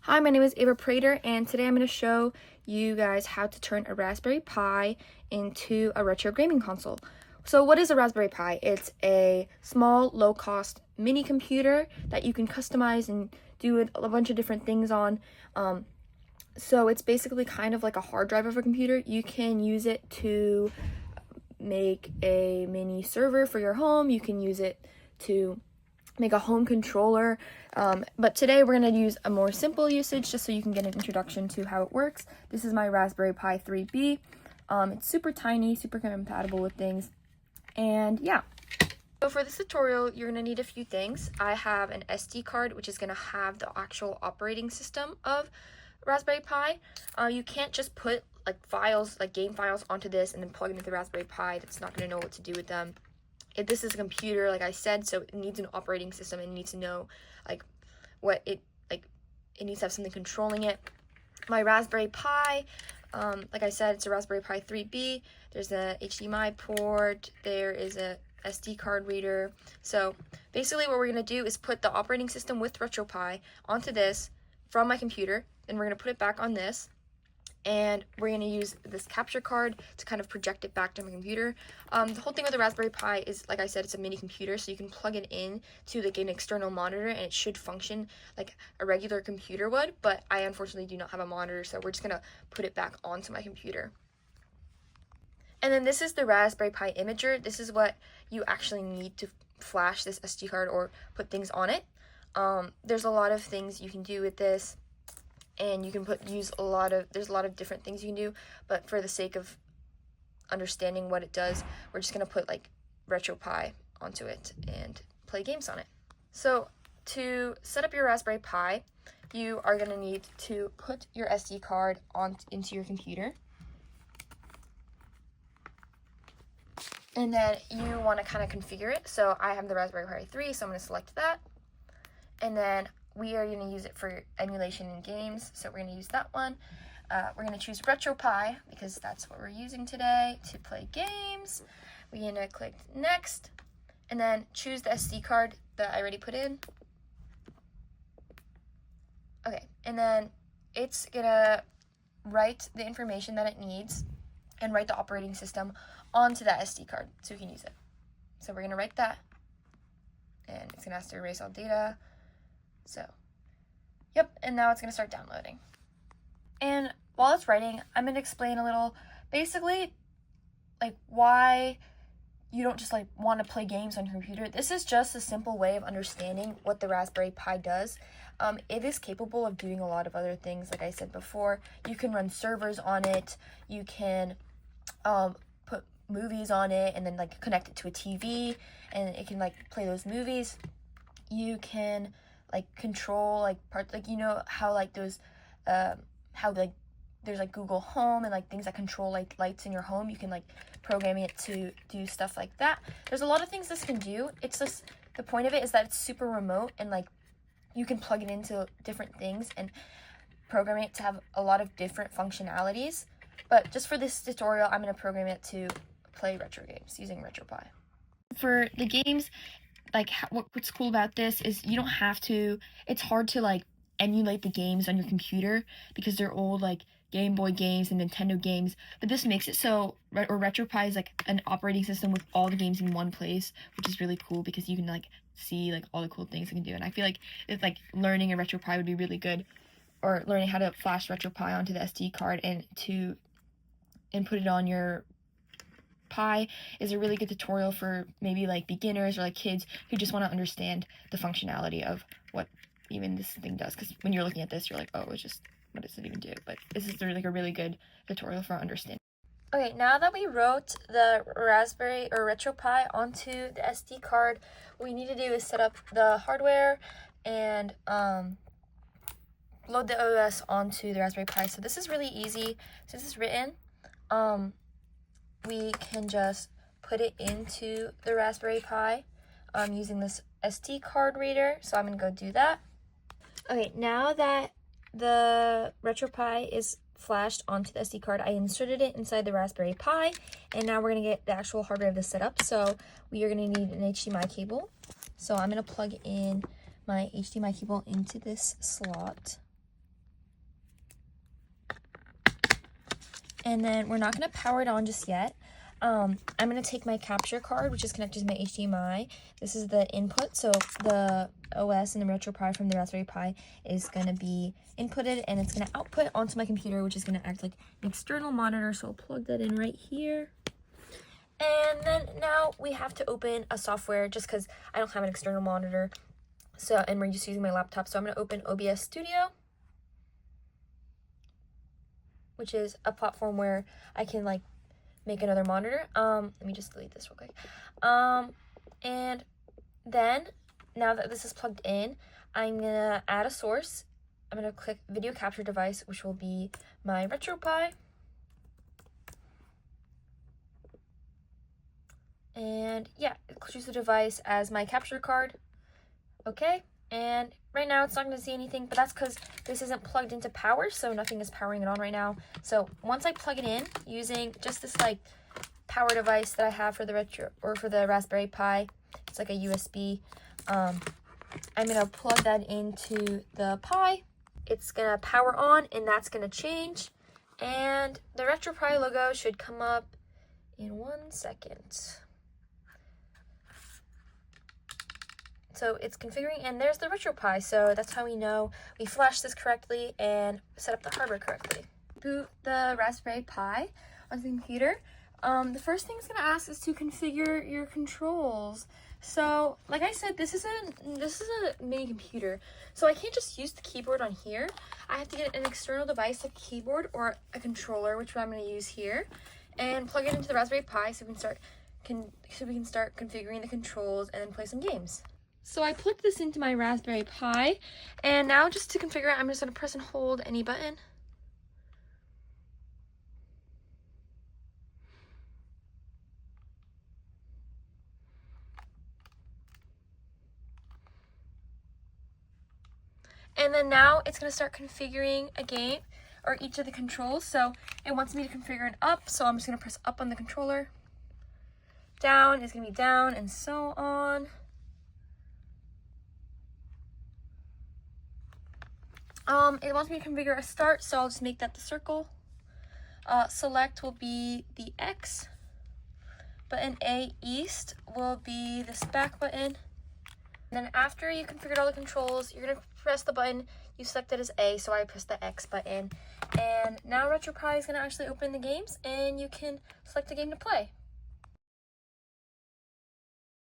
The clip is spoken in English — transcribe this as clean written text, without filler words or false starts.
Hi, my name is Ava Prater, and today I'm going to show you guys how to turn a Raspberry Pi into a retro gaming console. So what is a Raspberry Pi? It's a small, low-cost mini computer that you can customize and do a bunch of different things on. So it's basically kind of like a hard drive of a computer. You can use it to make a mini server for your home. You can use it to make a home controller, but today we're going to use a more simple usage just so you can get an introduction to how it works. This is my Raspberry Pi 3B. It's super tiny, super compatible with things, and yeah. So for this tutorial, you're going to need a few things. I have an SD card, which is going to have the actual operating system of Raspberry Pi. You can't just put like files, like game files onto this and then plug it into the Raspberry Pi. That's not going to know what to do with them. This is a computer, like I said, so it needs an operating system and needs to know like what it needs to have something controlling it. My Raspberry Pi, like I said, it's a Raspberry Pi 3B. There's a HDMI port, there is a SD card reader. So basically what we're going to do is put the operating system with RetroPie onto this from my computer, and we're going to put it back on this. And we're going to use this capture card to kind of project it back to my computer. The whole thing with the Raspberry Pi is, like I said, it's a mini computer, so you can plug it in to like an external monitor, and it should function like a regular computer would, but I unfortunately do not have a monitor, so we're just going to put it back onto my computer. And then this is the Raspberry Pi Imager. This is what you actually need to flash this SD card or put things on it. There's a lot of things you can do with this. And you can there's a lot of different things you can do, but for the sake of understanding what it does, we're just going to put like RetroPie onto it and play games on it. So to set up your Raspberry Pi, you are going to need to put your SD card into your computer. And then you want to kind of configure it. So I have the Raspberry Pi 3, so I'm going to select that. And then we are going to use it for emulation in games, so we're going to use that one. We're going to choose RetroPie because that's what we're using today to play games. We're going to click next, and then choose the SD card that I already put in. Okay, and then it's going to write the information that it needs and write the operating system onto that SD card so we can use it. So we're going to write that, and it's going to ask to erase all data. So, yep, and now it's going to start downloading. And while it's writing, I'm going to explain a little, basically, like why you don't just like want to play games on your computer. This is just a simple way of understanding what the Raspberry Pi does. It is capable of doing a lot of other things, like I said before. You can run servers on it. You can put movies on it and then like connect it to a TV, and it can like play those movies. You can like control like parts, like you know how like those how like there's like Google Home and like things that control like lights in your home. You can like program it to do stuff like that. There's a lot of things this can do. It's just the point of it is that it's super remote, and like you can plug it into different things and program it to have a lot of different functionalities. But just for this tutorial, I'm going to program it to play retro games using RetroPie. For the games, like what's cool about this is you don't have to, it's hard to like emulate the games on your computer because they're old like Game Boy games and Nintendo games, but this makes it so, or RetroPie is like an operating system with all the games in one place, which is really cool because you can like see like all the cool things it can do. And I feel like it's like learning a RetroPie would be really good, or learning how to flash RetroPie onto the SD card and put it on your Pi is a really good tutorial for maybe like beginners or like kids who just want to understand the functionality of what even this thing does, because when you're looking at this you're like, oh, it's just, what does it even do? But this is like a really good tutorial for understanding. Okay, now that we wrote the Raspberry or RetroPie onto the SD card, what we need to do is set up the hardware and load the OS onto the Raspberry Pi. So this is really easy. Since it's written, we can just put it into the Raspberry Pi using this SD card reader. So I'm going to go do that. Okay, now that the RetroPie is flashed onto the SD card, I inserted it inside the Raspberry Pi, and now we're going to get the actual hardware of this set up. So we are going to need an HDMI cable. So I'm going to plug in my HDMI cable into this slot. And then we're not going to power it on just yet. I'm going to take my capture card, which is connected to my HDMI. This is the input, so the OS and the RetroPie from the Raspberry Pi is going to be inputted, and it's going to output onto my computer, which is going to act like an external monitor. So I'll plug that in right here. And then now we have to open a software just because I don't have an external monitor. So, and we're just using my laptop. So I'm going to open OBS Studio, which is a platform where I can like make another monitor. Let me just delete this real quick. And then now that this is plugged in, I'm gonna add a source. I'm gonna click video capture device, which will be my RetroPie. And yeah, choose the device as my capture card. Okay, and right now it's not going to see anything, but that's because this isn't plugged into power, so nothing is powering it on right now. So once I plug it in using just this like power device that I have for the Raspberry Pi, it's like a USB. I'm going to plug that into the Pi. It's going to power on, and that's going to change. And the RetroPie logo should come up in 1 second. So it's configuring, and there's the RetroPie. So that's how we know we flashed this correctly and set up the hardware correctly. Boot the Raspberry Pi onto the computer. The first thing it's going to ask is to configure your controls. So, like I said, this is a mini computer, so I can't just use the keyboard on here. I have to get an external device, like a keyboard or a controller, which I'm going to use here, and plug it into the Raspberry Pi so we can start configuring the controls and then play some games. So I plugged this into my Raspberry Pi, and now just to configure it, I'm just going to press and hold any button. And then now it's going to start configuring a game or each of the controls. So it wants me to configure an up, so I'm just going to press up on the controller. Down is going to be down, and so on. It wants me to configure a start, so I'll just make that the circle. Select will be the X. Button A, east, will be this back button. And then after you configured all the controls, you're going to press the button you selected as A, so I pressed the X button. And now RetroPie is going to actually open the games, and you can select a game to play.